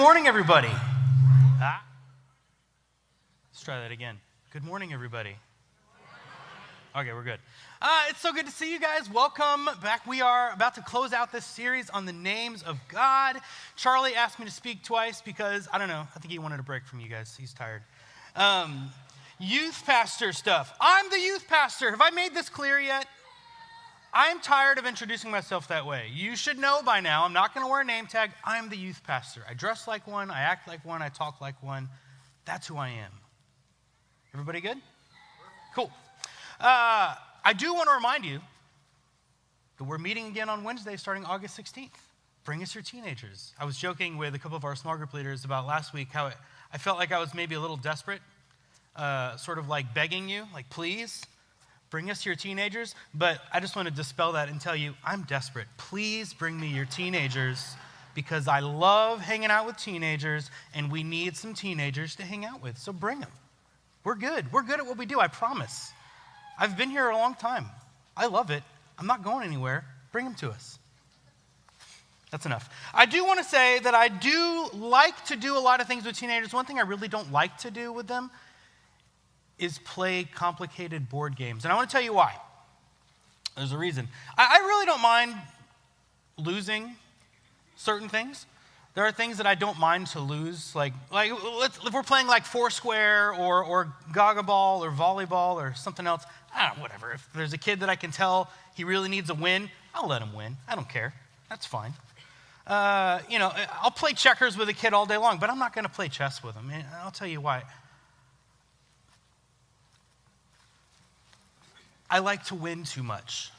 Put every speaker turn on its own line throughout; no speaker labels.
morning, everybody. Let's try that again. Good morning, everybody. Okay, we're good. It's so good to see you guys. Welcome back. We are about to close out this series on the names of God. Charlie asked me to speak twice because, I don't know, I think he wanted a break from you guys. He's tired. Youth pastor stuff. I'm the youth pastor. Have I made this clear yet? I'm tired of introducing myself that way. You should know by now, I'm not going to wear a name tag. I'm the youth pastor. I dress like one, I act like one, I talk like one. That's who I am. Everybody good? Cool. I do want to remind you that we're meeting again on Wednesday starting August 16th. Bring us your teenagers. I was joking with a couple of our small group leaders about last week how I felt like I was maybe a little desperate, sort of like begging you, like please, bring us your teenagers. But I just want to dispel that and tell you, I'm desperate. Please bring me your teenagers because I love hanging out with teenagers and we need some teenagers to hang out with. So bring them. We're good. We're good at what we do, I promise. I've been here a long time. I love it. I'm not going anywhere. Bring them to us. That's enough. I do want to say that I do like to do a lot of things with teenagers. One thing I really don't like to do with them is play complicated board games. And I want to tell you why. There's a reason. I really don't mind losing certain things. There are things that I don't mind to lose, like if we're playing like Foursquare or Gaga Ball or volleyball or something else, whatever. If there's a kid that I can tell he really needs a win, I'll let him win. I don't care. That's fine. I'll play checkers with a kid all day long, but I'm not going to play chess with him. And I'll tell you why. I like to win too much.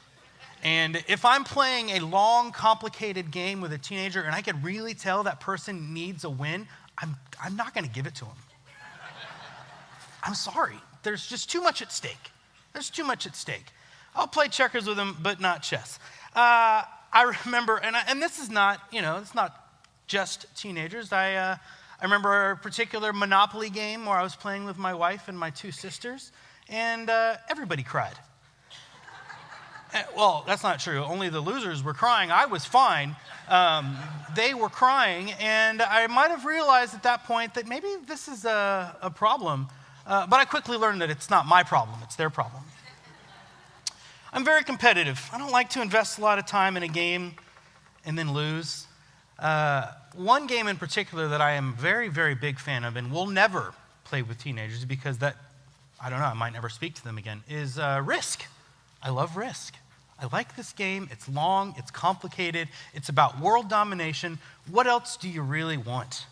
And if I'm playing a long, complicated game with a teenager and I can really tell that person needs a win, I'm not going to give it to him. I'm sorry. There's just too much at stake. There's too much at stake. I'll play checkers with him, but not chess. I remember, and this is not, it's not just teenagers. I remember a particular Monopoly game where I was playing with my wife and my two sisters, and everybody cried. Well, that's not true. Only the losers were crying. I was fine. They were crying, and I might have realized at that point that maybe this is a problem. But I quickly learned that it's not my problem. It's their problem. I'm very competitive. I don't like to invest a lot of time in a game and then lose. One game in particular that I am very, very big fan of and will never play with teenagers because I might never speak to them again, is Risk. I love Risk. I like this game. It's long. It's complicated. It's about world domination. What else do you really want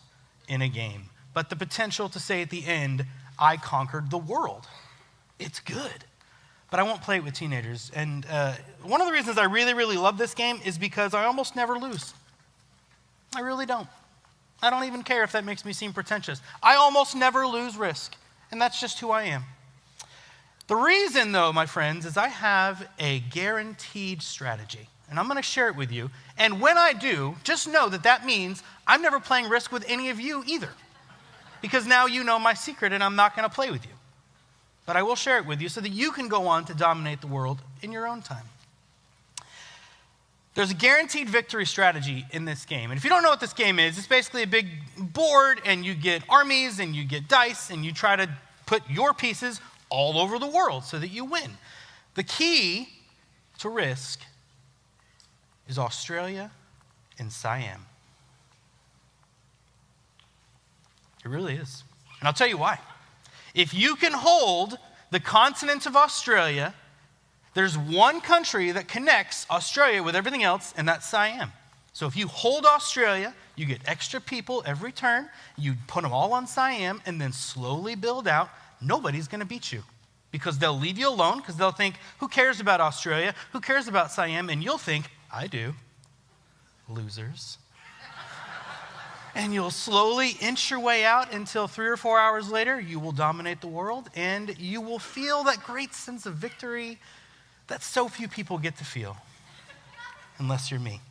in a game but the potential to say at the end, I conquered the world? It's good. But I won't play it with teenagers. And one of the reasons I really, really love this game is because I almost never lose. I really don't. I don't even care if that makes me seem pretentious. I almost never lose Risk. And that's just who I am. The reason, though, my friends, is I have a guaranteed strategy, and I'm going to share it with you. And when I do, just know that means I'm never playing Risk with any of you either, because now you know my secret, and I'm not going to play with you. But I will share it with you so that you can go on to dominate the world in your own time. There's a guaranteed victory strategy in this game. And if you don't know what this game is, it's basically a big board, and you get armies, and you get dice, and you try to put your pieces all over the world so that you win. The key to Risk is Australia and Siam. It really is. And I'll tell you why. If you can hold the continent of Australia, there's one country that connects Australia with everything else, and that's Siam. So if you hold Australia, you get extra people every turn, you put them all on Siam, and then slowly build out. Nobody's going to beat you because they'll leave you alone because they'll think, who cares about Australia? Who cares about Siam? And you'll think, I do. Losers. And you'll slowly inch your way out until 3 or 4 hours later, you will dominate the world and you will feel that great sense of victory that so few people get to feel, unless you're me.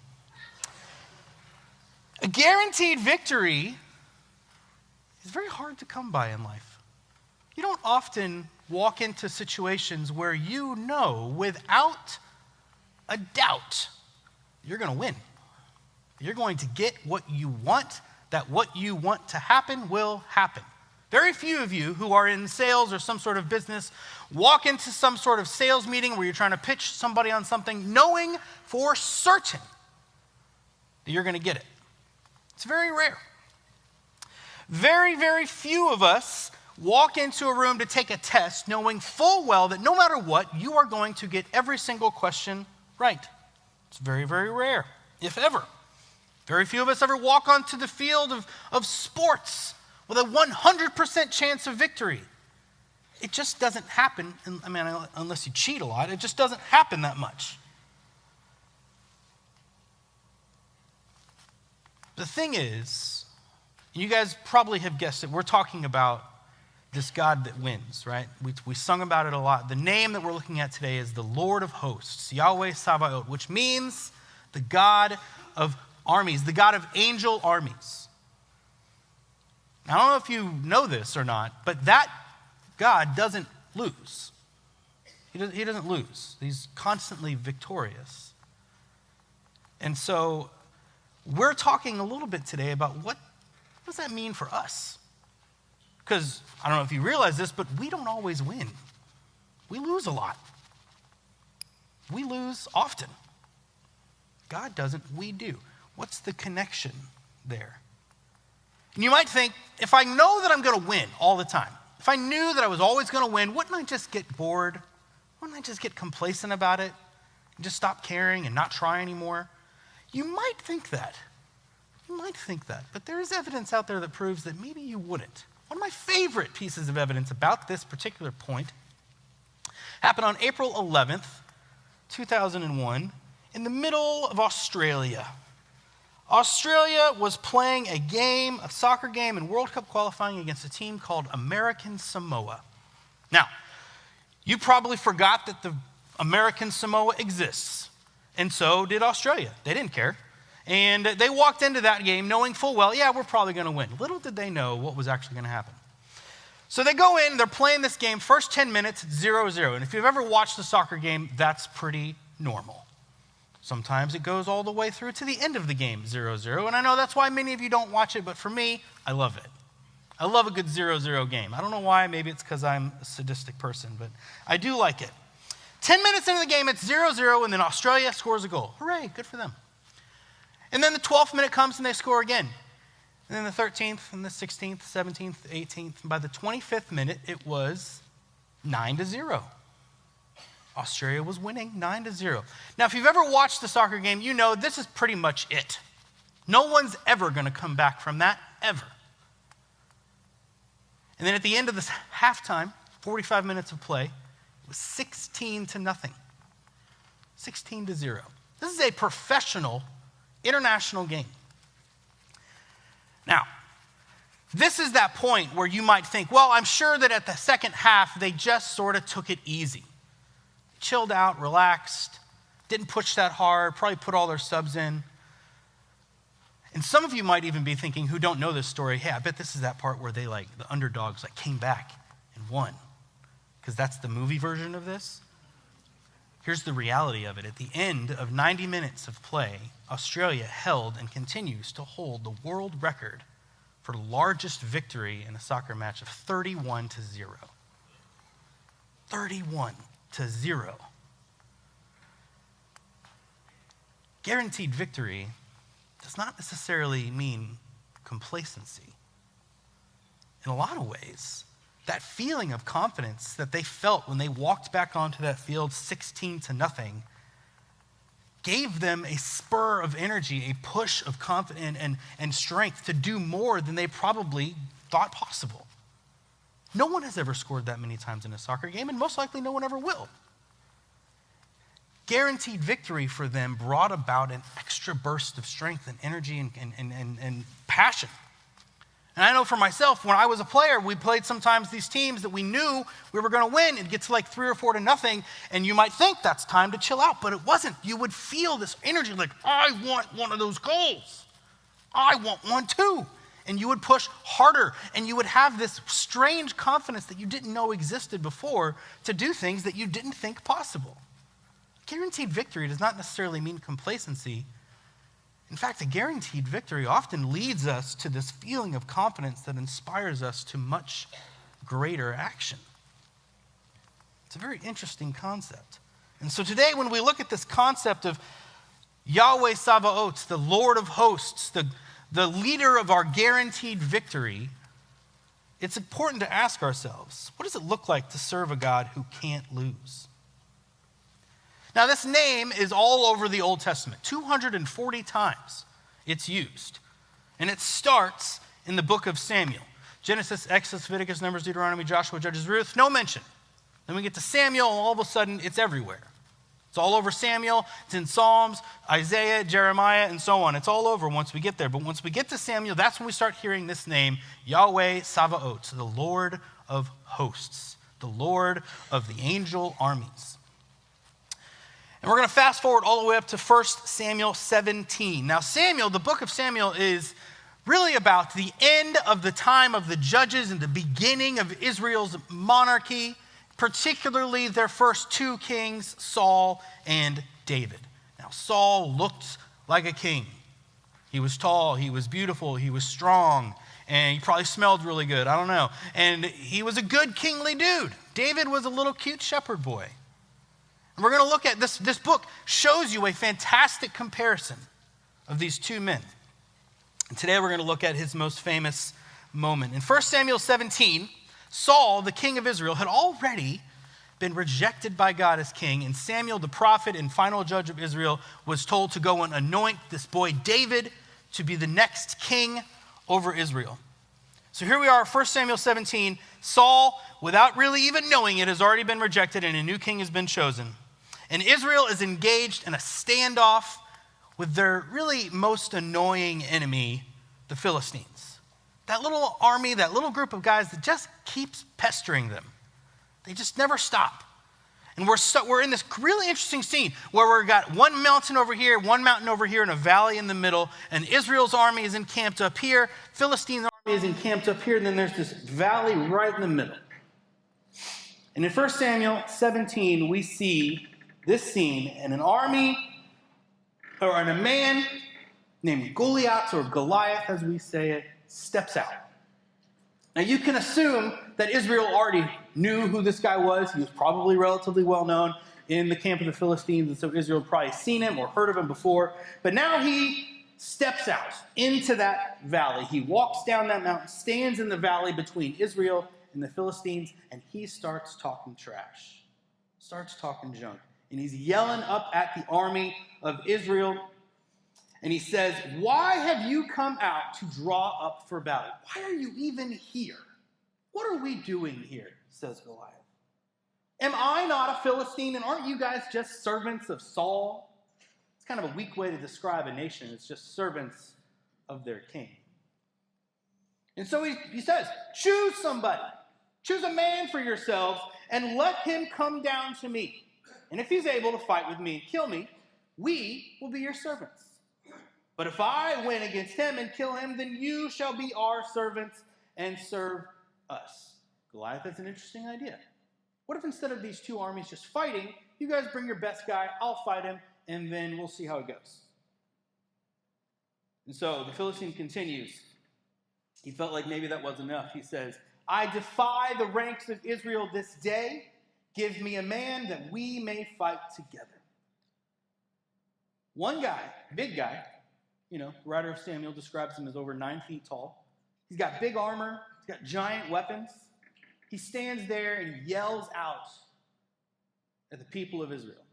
A guaranteed victory is very hard to come by in life. You don't often walk into situations where you know without a doubt you're going to win. You're going to get what you want that what you want to happen will happen. Very few of you who are in sales or some sort of business walk into some sort of sales meeting where you're trying to pitch somebody on something knowing for certain that you're going to get it. It's very rare. Very, very few of us walk into a room to take a test knowing full well that no matter what, you are going to get every single question right. It's very, very rare, if ever. Very few of us ever walk onto the field of sports with a 100% chance of victory. It just doesn't happen, unless you cheat a lot, it just doesn't happen that much. The thing is, you guys probably have guessed it, we're talking about this God that wins, right? We sung about it a lot. The name that we're looking at today is the Lord of hosts, Yahweh Sabaoth, which means the God of armies, the God of angel armies. Now, I don't know if you know this or not, but that God doesn't lose. He doesn't lose. He's constantly victorious. And so we're talking a little bit today about what does that mean for us? Because I don't know if you realize this, but we don't always win. We lose a lot. We lose often. God doesn't, we do. What's the connection there? And you might think, if I know that I'm going to win all the time, if I knew that I was always going to win, wouldn't I just get bored? Wouldn't I just get complacent about it and just stop caring and not try anymore? You might think that. You might think that. But there is evidence out there that proves that maybe you wouldn't. One of my favorite pieces of evidence about this particular point happened on April 11th, 2001, in the middle of Australia. Australia was playing a soccer game in World Cup qualifying against a team called American Samoa. Now, you probably forgot that the American Samoa exists, and so did Australia. They didn't care. And they walked into that game knowing full well, yeah, we're probably going to win. Little did they know what was actually going to happen. So they go in, they're playing this game, first 10 minutes, 0-0. And if you've ever watched a soccer game, that's pretty normal. Sometimes it goes all the way through to the end of the game, 0-0. And I know that's why many of you don't watch it, but for me, I love it. I love a good 0-0 game. I don't know why, maybe it's because I'm a sadistic person, but I do like it. 10 minutes into the game, it's 0-0, and then Australia scores a goal. Hooray, good for them. And then the 12th minute comes and they score again. And then the 13th and the 16th, 17th, 18th. And by the 25th minute, it was 9-0. Australia was winning 9-0. Now, if you've ever watched the soccer game, you know this is pretty much it. No one's ever going to come back from that, ever. And then at the end of this halftime, 45 minutes of play, it was 16-0. 16-0. This is a professional international game. Now, this is that point where you might think, well, I'm sure that at the second half, they just sort of took it easy. Chilled out, relaxed, didn't push that hard, probably put all their subs in. And some of you might even be thinking, who don't know this story, hey, I bet this is that part where they the underdogs came back and won. Because that's the movie version of this. Here's the reality of it. At the end of 90 minutes of play, Australia held and continues to hold the world record for largest victory in a soccer match of 31-0. 31-0. Guaranteed victory does not necessarily mean complacency. In a lot of ways, that feeling of confidence that they felt when they walked back onto that field 16-0 gave them a spur of energy, a push of confidence and strength to do more than they probably thought possible. No one has ever scored that many times in a soccer game, and most likely no one ever will. Guaranteed victory for them brought about an extra burst of strength and energy and passion. And I know for myself, when I was a player, we played sometimes these teams that we knew we were going to win. It gets to 3 or 4-0, and you might think that's time to chill out, but it wasn't. You would feel this energy I want one of those goals. I want one too. And you would push harder, and you would have this strange confidence that you didn't know existed before to do things that you didn't think possible. Guaranteed victory does not necessarily mean complacency. In fact, a guaranteed victory often leads us to this feeling of confidence that inspires us to much greater action. It's a very interesting concept. And so today, when we look at this concept of Yahweh Sabaoth, the Lord of hosts, the leader of our guaranteed victory, it's important to ask ourselves, what does it look like to serve a God who can't lose? Now, this name is all over the Old Testament. 240 times it's used. And it starts in the book of Samuel. Genesis, Exodus, Leviticus, Numbers, Deuteronomy, Joshua, Judges, Ruth, no mention. Then we get to Samuel, and all of a sudden, it's everywhere. It's all over Samuel. It's in Psalms, Isaiah, Jeremiah, and so on. It's all over once we get there. But once we get to Samuel, that's when we start hearing this name, Yahweh Sabaoth, the Lord of hosts, the Lord of the angel armies. And we're going to fast forward all the way up to 1 Samuel 17. Now, Samuel, the book of Samuel, is really about the end of the time of the judges and the beginning of Israel's monarchy, particularly their first two kings, Saul and David. Now, Saul looked like a king. He was tall, he was beautiful, he was strong, and he probably smelled really good. I don't know. And he was a good kingly dude. David was a little cute shepherd boy. And we're going to look at this. This book shows you a fantastic comparison of these two men. And today we're going to look at his most famous moment. In 1 Samuel 17, Saul, the king of Israel, had already been rejected by God as king, and Samuel, the prophet and final judge of Israel, was told to go and anoint this boy David to be the next king over Israel. So here we are, 1 Samuel 17. Saul, without really even knowing it, has already been rejected, and a new king has been chosen. And Israel is engaged in a standoff with their really most annoying enemy, the Philistines. That little army, that little group of guys that just keeps pestering them. They just never stop. And we're in this really interesting scene where we've got one mountain over here, one mountain over here, and a valley in the middle. And Israel's army is encamped up here. Philistine's army is encamped up here. And then there's this valley right in the middle. And in 1 Samuel 17, we see this scene, and an army, or a man named Goliath, or Goliath as we say it, steps out. Now you can assume that Israel already knew who this guy was. He was probably relatively well known in the camp of the Philistines, and so Israel had probably seen him or heard of him before. But now he steps out into that valley. He walks down that mountain, stands in the valley between Israel and the Philistines, and he starts talking trash, starts talking junk. And he's yelling up at the army of Israel. And he says, "Why have you come out to draw up for battle? Why are you even here? What are we doing here?" says Goliath. "Am I not a Philistine? And aren't you guys just servants of Saul?" It's kind of a weak way to describe a nation. It's just servants of their king. And so he says, "Choose somebody. Choose a man for yourselves and let him come down to me. And if he's able to fight with me and kill me, we will be your servants. But if I win against him and kill him, then you shall be our servants and serve us." Goliath has an interesting idea. What if instead of these two armies just fighting, you guys bring your best guy, I'll fight him, and then we'll see how it goes. And so the Philistine continues. He felt like maybe that wasn't enough. He says, "I defy the ranks of Israel this day. Give me a man that we may fight together." One guy, big guy, the writer of Samuel describes him as over 9 feet tall. He's got big armor. He's got giant weapons. He stands there and he yells out at the people of Israel.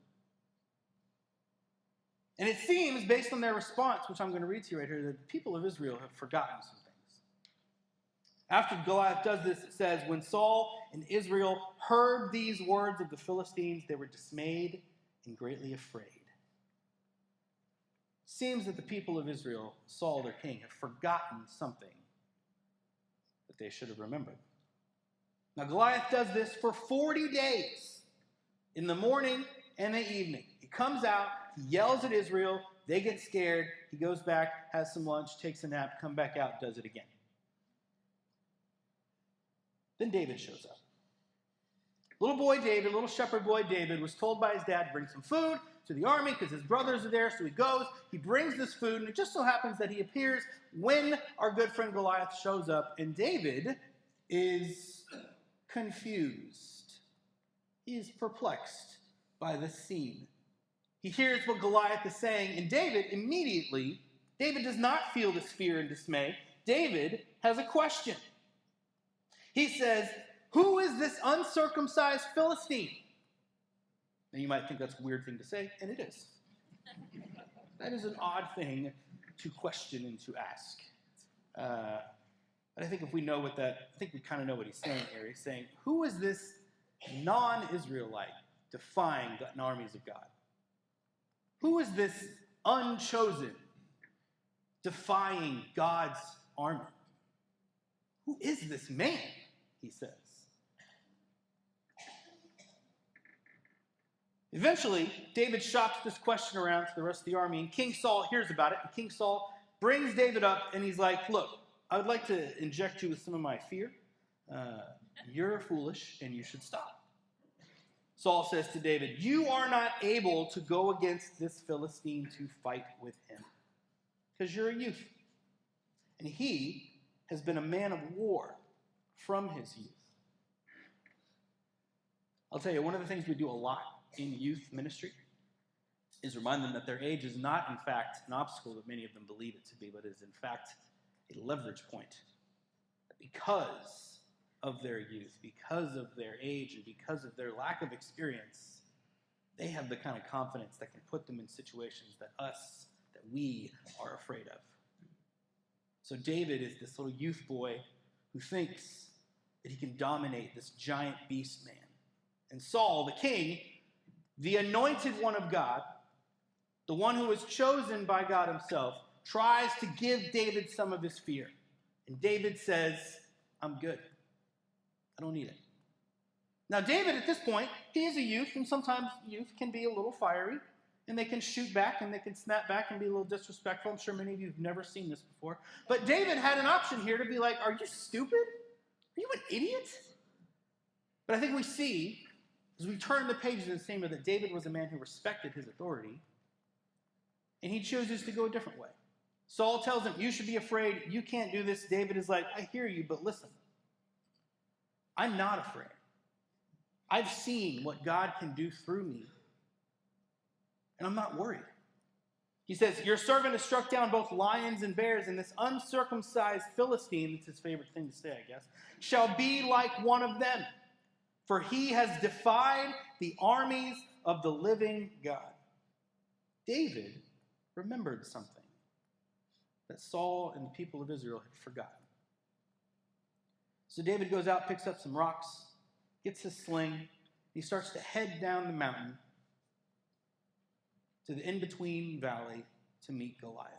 And it seems, based on their response, which I'm going to read to you right here, that the people of Israel have forgotten some things. After Goliath does this, it says, "When Saul and Israel heard these words of the Philistines, they were dismayed and greatly afraid." Seems that the people of Israel, Saul, their king, have forgotten something that they should have remembered. Now, Goliath does this for 40 days, in the morning and the evening. He comes out, he yells at Israel, they get scared, he goes back, has some lunch, takes a nap, comes back out, does it again. Then David shows up. Little boy David, little shepherd boy David, was told by his dad, "Bring some food, to the army because his brothers are there. So he goes, he brings this food, and it just so happens that he appears when our good friend Goliath shows up, and David is confused. He is perplexed by this scene. He hears what Goliath is saying, and David does not feel this fear and dismay. David has a question. He says, "Who is this uncircumcised Philistine?" And you might think that's a weird thing to say, and it is. That is an odd thing to question and to ask. But I think if we know what that, I think we kind of know what he's saying here. He's saying, who is this non-Israelite defying the armies of God? Who is this unchosen defying God's army? Who is this man? He says. Eventually, David shops this question around to the rest of the army, and King Saul hears about it, and King Saul brings David up, and he's like, "Look, I would like to inject you with some of my fear. You're foolish, and you should stop." Saul says to David, "You are not able to go against this Philistine to fight with him, because you're a youth, and he has been a man of war from his youth." I'll tell you, one of the things we do a lot in youth ministry is remind them that their age is not, in fact, an obstacle that many of them believe it to be, but is, in fact, a leverage point. Because of their youth, because of their age, and because of their lack of experience, they have the kind of confidence that can put them in situations that we are afraid of. So David is this little youth boy who thinks that he can dominate this giant beast man. And Saul, the king, the anointed one of God, the one who was chosen by God himself, tries to give David some of his fear. And David says, "I'm good. I don't need it." Now, David, at this point, he is a youth, and sometimes youth can be a little fiery, and they can shoot back, and they can snap back and be a little disrespectful. I'm sure many of you have never seen this before. But David had an option here to be like, "Are you stupid? Are you an idiot?" But I think we see, as we turn the pages and see that David was a man who respected his authority, and he chooses to go a different way. Saul tells him, "You should be afraid. You can't do this." David is like, "I hear you, but listen. I'm not afraid. I've seen what God can do through me, and I'm not worried." He says, "Your servant has struck down both lions and bears, and this uncircumcised Philistine," that's his favorite thing to say, I guess, "shall be like one of them. For he has defied the armies of the living God." David remembered something that Saul and the people of Israel had forgotten. So David goes out, picks up some rocks, gets his sling, he starts to head down the mountain to the in-between valley to meet Goliath.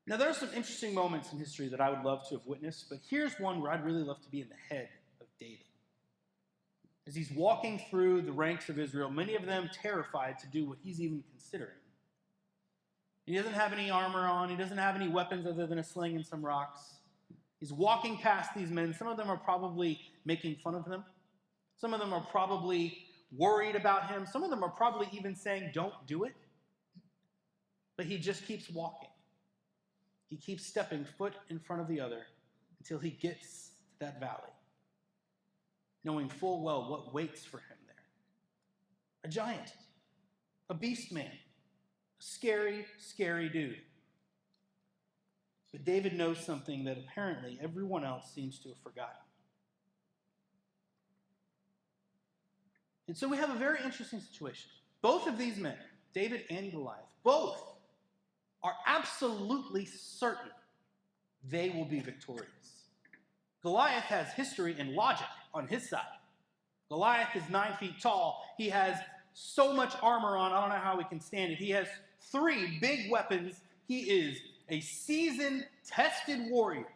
Now, there are some interesting moments in history that I would love to have witnessed, but here's one where I'd really love to be in the head of David. As he's walking through the ranks of Israel, many of them terrified to do what he's even considering. He doesn't have any armor on. He doesn't have any weapons other than a sling and some rocks. He's walking past these men. Some of them are probably making fun of him. Some of them are probably worried about him. Some of them are probably even saying, "Don't do it." But he just keeps walking. He keeps stepping foot in front of the other until he gets to that valley, knowing full well what waits for him there. A giant, a beast man, a scary, scary dude. But David knows something that apparently everyone else seems to have forgotten. And so we have a very interesting situation. Both of these men, David and Goliath, both are absolutely certain they will be victorious. Goliath has history and logic on his side. Goliath is 9 feet tall. He has so much armor on, I don't know how we can stand it. He has 3 big weapons. He is a seasoned, tested warrior.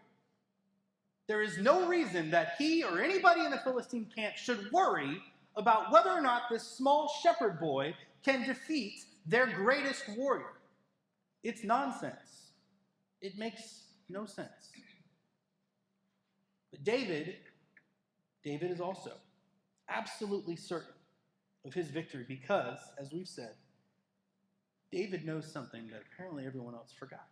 There is no reason that he or anybody in the Philistine camp should worry about whether or not this small shepherd boy can defeat their greatest warrior. It's nonsense. It makes no sense. But David is also absolutely certain of his victory because, as we've said, David knows something that apparently everyone else forgot.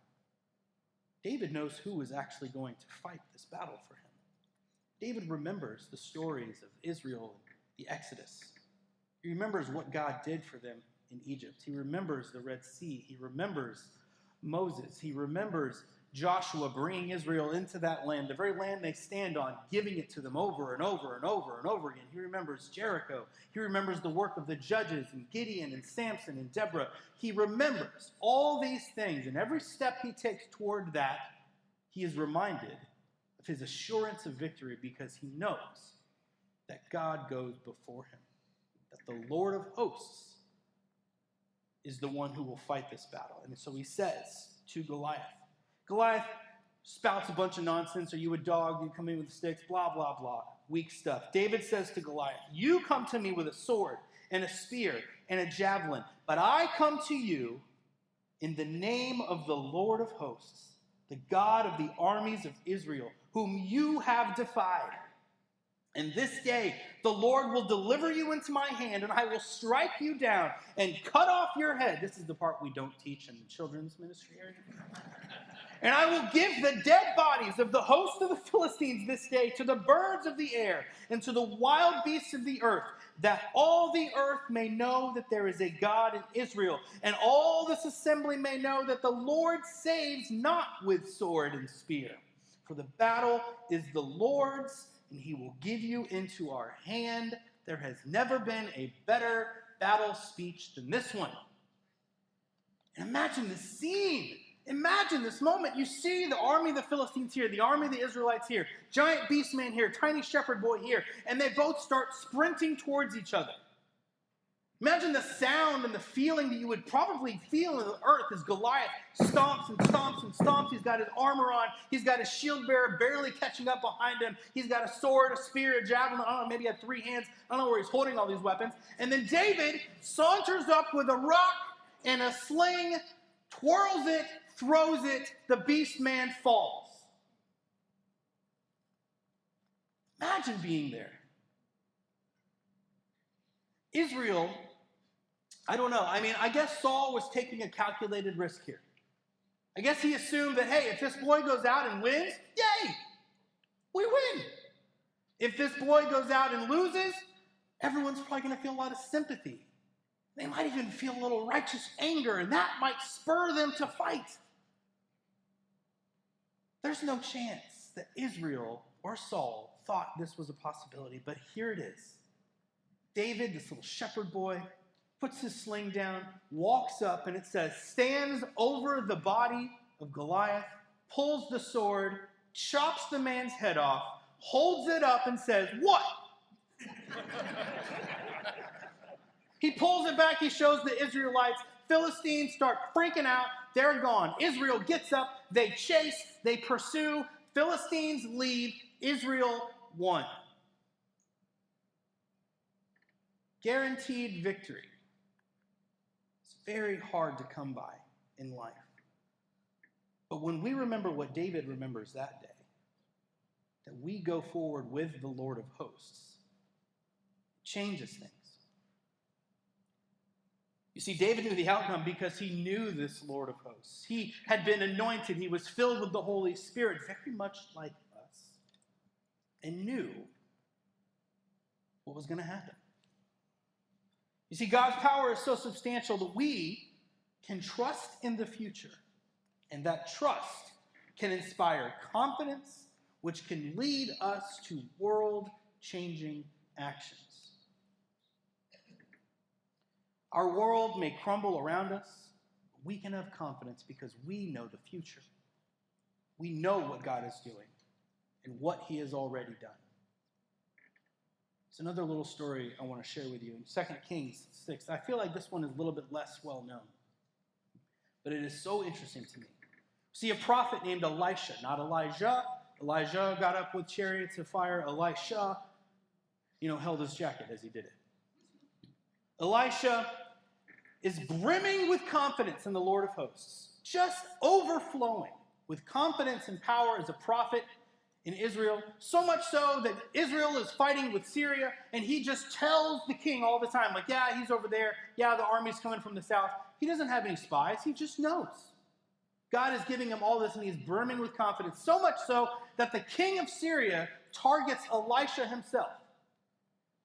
David knows who is actually going to fight this battle for him. David remembers the stories of Israel and the Exodus. He remembers what God did for them in Egypt. He remembers the Red Sea. He remembers Moses. He remembers Joshua bringing Israel into that land, the very land they stand on, giving it to them over and over and over and over again. He remembers Jericho. He remembers the work of the judges and Gideon and Samson and Deborah. He remembers all these things, and every step he takes toward that, he is reminded of his assurance of victory because he knows that God goes before him, that the Lord of hosts is the one who will fight this battle. And so he says to Goliath, Goliath spouts a bunch of nonsense. Are you a dog? You come in with sticks, blah, blah, blah. Weak stuff. David says to Goliath, you come to me with a sword and a spear and a javelin, but I come to you in the name of the Lord of hosts, the God of the armies of Israel, whom you have defied. And this day the Lord will deliver you into my hand, and I will strike you down and cut off your head. This is the part we don't teach in the children's ministry area. And I will give the dead bodies of the host of the Philistines this day to the birds of the air and to the wild beasts of the earth, that all the earth may know that there is a God in Israel, and all this assembly may know that the Lord saves not with sword and spear. For the battle is the Lord's, and he will give you into our hand. There has never been a better battle speech than this one. And imagine the scene. Imagine this moment. You see the army of the Philistines here, the army of the Israelites here, giant beast man here, tiny shepherd boy here, and they both start sprinting towards each other. Imagine the sound and the feeling that you would probably feel in the earth as Goliath stomps and stomps and stomps. He's got his armor on. He's got his shield bearer barely catching up behind him. He's got a sword, a spear, a javelin. I don't know, maybe he had 3 hands. I don't know where he's holding all these weapons. And then David saunters up with a rock and a sling, twirls it, throws it, the beast man falls. Imagine being there. Israel, I don't know. I mean, I guess Saul was taking a calculated risk here. I guess he assumed that, hey, if this boy goes out and wins, yay, we win. If this boy goes out and loses, everyone's probably going to feel a lot of sympathy. They might even feel a little righteous anger, and that might spur them to fight. There's no chance that Israel or Saul thought this was a possibility, but here it is. David, this little shepherd boy, puts his sling down, walks up, and it says, stands over the body of Goliath, pulls the sword, chops the man's head off, holds it up, and says, what? He pulls it back, he shows the Israelites. Philistines start freaking out. They're gone. Israel gets up. They chase. They pursue. Philistines leave. Israel won. Guaranteed victory. It's very hard to come by in life. But when we remember what David remembers that day, that we go forward with the Lord of hosts, it changes things. You see, David knew the outcome because he knew this Lord of hosts. He had been anointed. He was filled with the Holy Spirit, very much like us, and knew what was going to happen. You see, God's power is so substantial that we can trust in the future, and that trust can inspire confidence, which can lead us to world-changing actions. Our world may crumble around us, but we can have confidence because we know the future. We know what God is doing and what he has already done. It's another little story I want to share with you in 2 Kings 6. I feel like this one is a little bit less well known, but it is so interesting to me. See, a prophet named Elisha, not Elijah. Elijah got up with chariots of fire. Elisha, held his jacket as he did it. Elisha is brimming with confidence in the Lord of hosts, just overflowing with confidence and power as a prophet. in Israel, so much so that Israel is fighting with Syria, and he just tells the king all the time, like, yeah, he's over there. Yeah, the army's coming from the south. He doesn't have any spies. He just knows. God is giving him all this, and he's brimming with confidence, so much so that the king of Syria targets Elisha himself,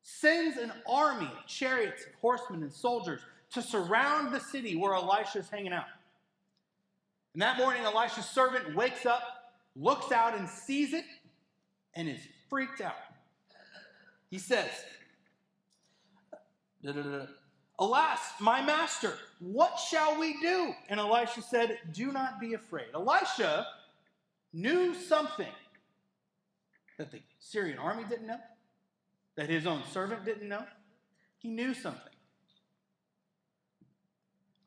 sends an army of chariots, and horsemen, and soldiers to surround the city where Elisha is hanging out. And that morning, Elisha's servant wakes up, looks out and sees it, and is freaked out. He says, "Alas, my master, what shall we do?" And Elisha said, "Do not be afraid." Elisha knew something that the Syrian army didn't know, that his own servant didn't know. He knew something.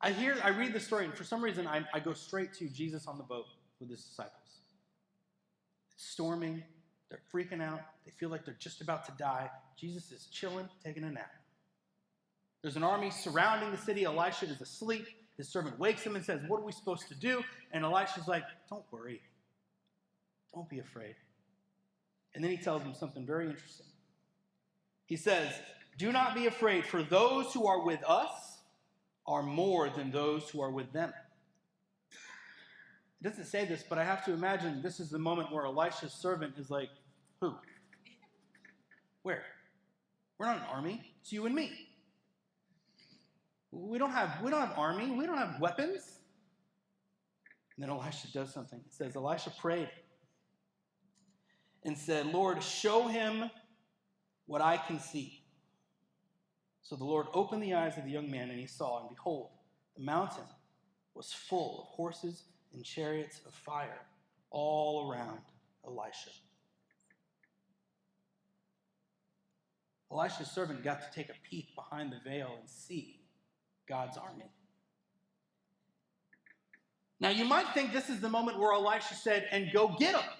I read the story, and for some reason, I go straight to Jesus on the boat with his disciples. It's storming. They're freaking out. They feel like they're just about to die. Jesus is chilling, taking a nap. There's an army surrounding the city. Elisha is asleep. His servant wakes him and says, "What are we supposed to do?" And Elisha's like, "Don't worry. Don't be afraid." And then he tells him something very interesting. He says, "Do not be afraid, for those who are with us are more than those who are with them." It doesn't say this, but I have to imagine this is the moment where Elisha's servant is like, "Who? Where? We're not an army. It's you and me. We don't have army. We don't have weapons." And then Elisha does something. It says, Elisha prayed and said, "Lord, show him what I can see." So the Lord opened the eyes of the young man, and he saw, and behold, the mountain was full of horses and chariots of fire all around Elisha. Elisha's servant got to take a peek behind the veil and see God's army. Now, you might think this is the moment where Elisha said, "And go get them."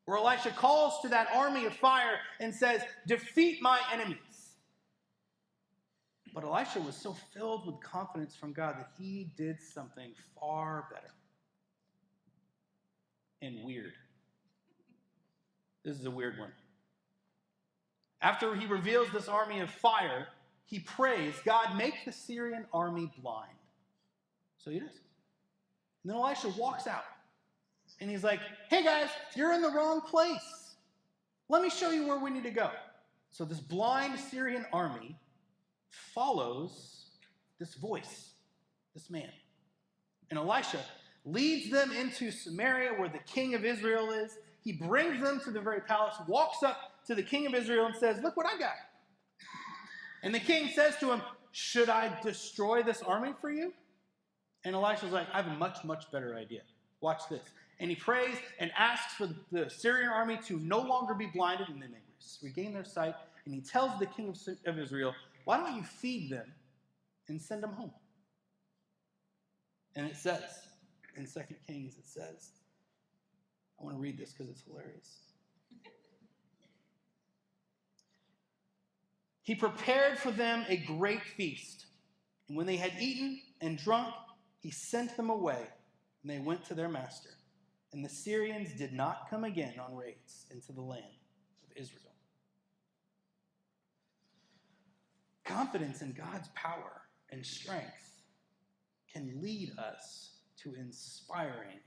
Where Elisha calls to that army of fire and says, "Defeat my enemies." But Elisha was so filled with confidence from God that he did something far better and weird. This is a weird one. After he reveals this army of fire, he prays, "God, make the Syrian army blind." So he does. And then Elisha walks out, and he's like, "Hey guys, you're in the wrong place. Let me show you where we need to go." So this blind Syrian army follows this voice, this man. And Elisha leads them into Samaria, where the king of Israel is. He brings them to the very palace, walks up to the king of Israel and says, "Look what I got." And the king says to him, "Should I destroy this army for you?" And Elisha's like, "I have a much, much better idea. Watch this." And he prays and asks for the Syrian army to no longer be blinded, and then they regain their sight. And he tells the king of Israel, "Why don't you feed them and send them home?" And it says, in 2 Kings, it says, I want to read this because it's hilarious. "He prepared for them a great feast, and when they had eaten and drunk, he sent them away, and they went to their master. And the Syrians did not come again on raids into the land of Israel." Confidence in God's power and strength can lead us to inspiring,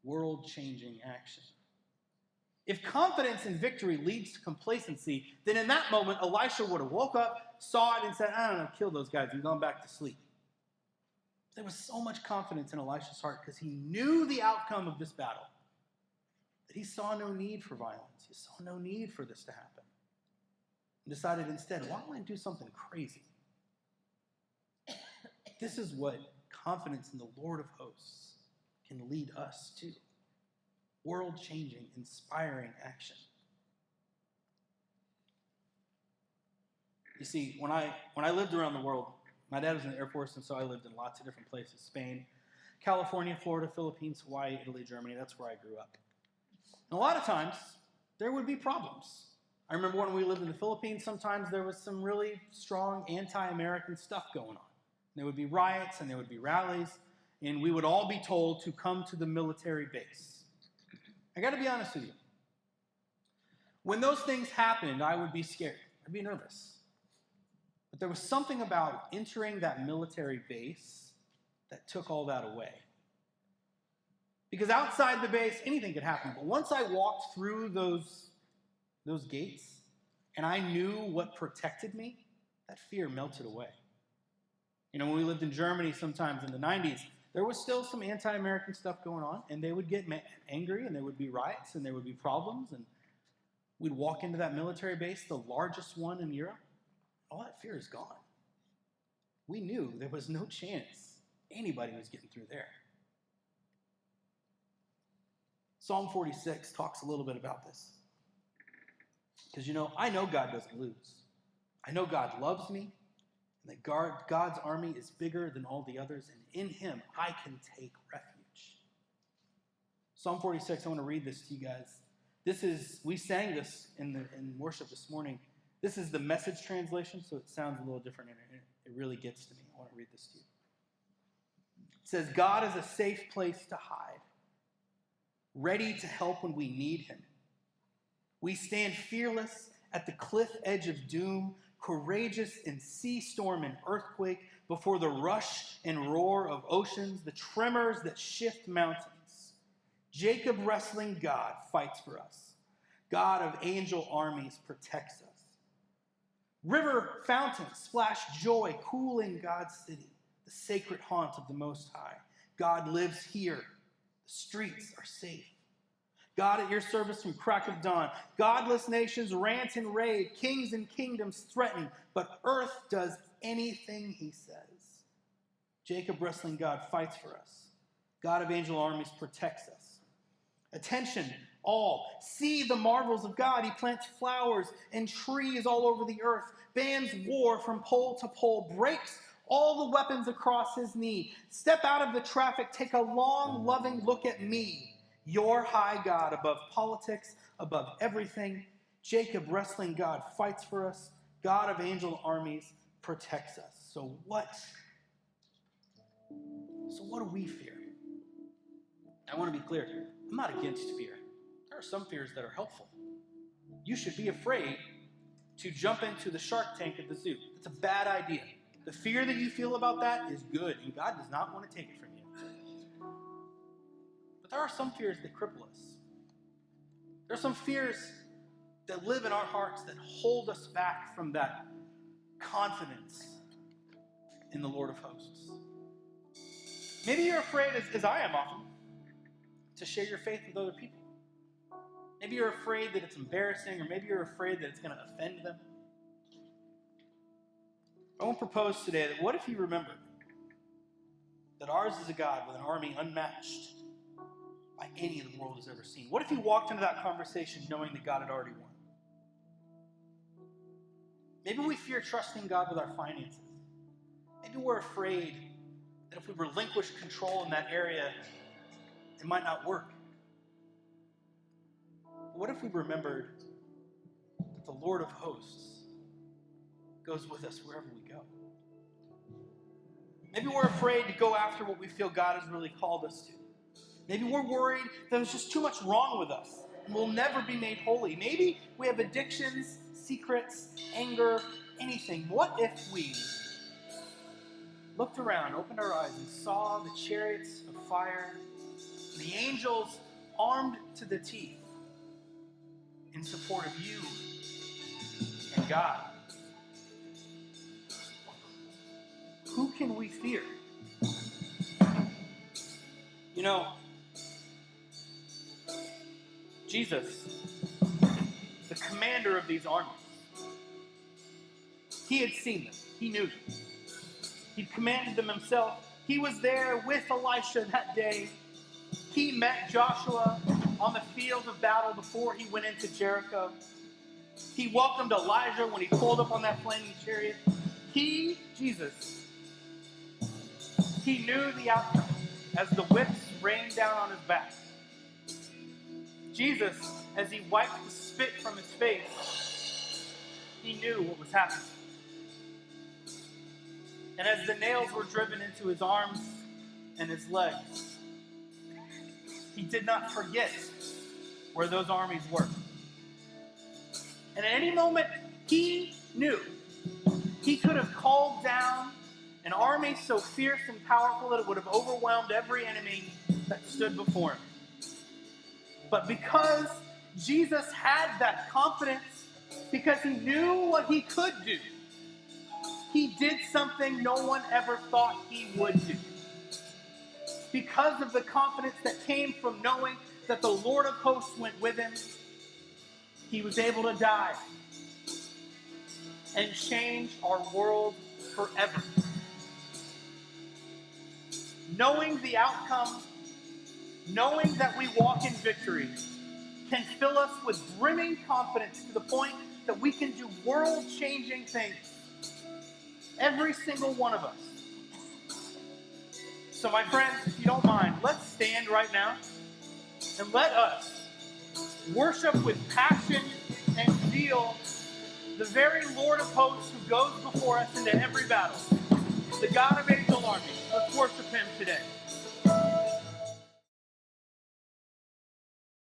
world-changing action. If confidence in victory leads to complacency, then in that moment, Elisha would have woke up, saw it, and said, "I don't know, kill those guys and gone back to sleep." There was so much confidence in Elisha's heart because he knew the outcome of this battle, that he saw no need for violence. He saw no need for this to happen. And decided instead, why don't I do something crazy? This is what confidence in the Lord of hosts can lead us to. World-changing, inspiring action. You see, when I lived around the world, my dad was in the Air Force, and so I lived in lots of different places: Spain, California, Florida, Philippines, Hawaii, Italy, Germany. That's where I grew up. And a lot of times, there would be problems. I remember when we lived in the Philippines, sometimes there was some really strong anti-American stuff going on. There would be riots and there would be rallies, and we would all be told to come to the military base. I got to be honest with you. When those things happened, I would be scared. I'd be nervous. But there was something about entering that military base that took all that away. Because outside the base, anything could happen. But once I walked through those gates and I knew what protected me, that fear melted away. You know, when we lived in Germany sometimes in the 90s, there was still some anti-American stuff going on, and they would get angry, and there would be riots, and there would be problems, and we'd walk into that military base, the largest one in Europe. All that fear is gone. We knew there was no chance anybody was getting through there. Psalm 46 talks a little bit about this. Because, I know God doesn't lose. I know God loves me, and that God's army is bigger than all the others, and in him I can take refuge. Psalm 46, I want to read this to you guys. We sang this in worship this morning. This is the Message translation, so it sounds a little different, and it really gets to me. I want to read this to you. It says, God is a safe place to hide, ready to help when we need him. We stand fearless at the cliff edge of doom, courageous in sea storm and earthquake, before the rush and roar of oceans, the tremors that shift mountains. Jacob wrestling God fights for us. God of angel armies protects us. River fountains splash joy, cooling God's city, the sacred haunt of the Most High. God lives here. The streets are safe. God at your service from crack of dawn. Godless nations rant and rave. Kings and kingdoms threaten, but earth does anything he says. Jacob wrestling God fights for us. God of angel armies protects us. Attention, all. See the marvels of God. He plants flowers and trees all over the earth. Bans war from pole to pole. Breaks all the weapons across his knee. Step out of the traffic. Take a long, loving look at me. Your high God, above politics, above everything. Jacob, wrestling God, fights for us. God of angel armies protects us. So what do we fear? I want to be clear here. I'm not against fear. There are some fears that are helpful. You should be afraid to jump into the shark tank at the zoo. It's a bad idea. The fear that you feel about that is good, and God does not want to take it from you. But there are some fears that cripple us. There are some fears that live in our hearts that hold us back from that confidence in the Lord of hosts. Maybe you're afraid, as I am often, to share your faith with other people. Maybe you're afraid that it's embarrassing, or maybe you're afraid that it's going to offend them. I want to propose today that what if you remembered that ours is a God with an army unmatched by any the world has ever seen? What if you walked into that conversation knowing that God had already won? Maybe we fear trusting God with our finances. Maybe we're afraid that if we relinquish control in that area, it might not work. What if we remembered that the Lord of hosts goes with us wherever we go? Maybe we're afraid to go after what we feel God has really called us to. Maybe we're worried that there's just too much wrong with us and we'll never be made holy. Maybe we have addictions, secrets, anger, anything. What if we looked around, opened our eyes, and saw the chariots of fire, the angels armed to the teeth in support of you and God? Who can we fear? Jesus, the commander of these armies, he had seen them. He knew them. He'd commanded them himself. He was there with Elisha that day. He met Joshua on the field of battle before he went into Jericho. He welcomed Elijah when he pulled up on that flaming chariot. Jesus, he knew the outcome as the whips rained down on his back. Jesus, as he wiped the spit from his face, he knew what was happening. And as the nails were driven into his arms and his legs, he did not forget where those armies were. And at any moment, he knew he could have called down an army so fierce and powerful that it would have overwhelmed every enemy that stood before him. But because Jesus had that confidence, because he knew what he could do, he did something no one ever thought he would do. Because of the confidence that came from knowing that the Lord of hosts went with him, he was able to die and change our world forever. Knowing the outcome, knowing that we walk in victory, can fill us with brimming confidence to the point that we can do world-changing things. Every single one of us. So my friends, if you don't mind, let's stand right now and let us worship with passion and zeal the very Lord of hosts who goes before us into every battle, the God of angel armies. Let's worship him today.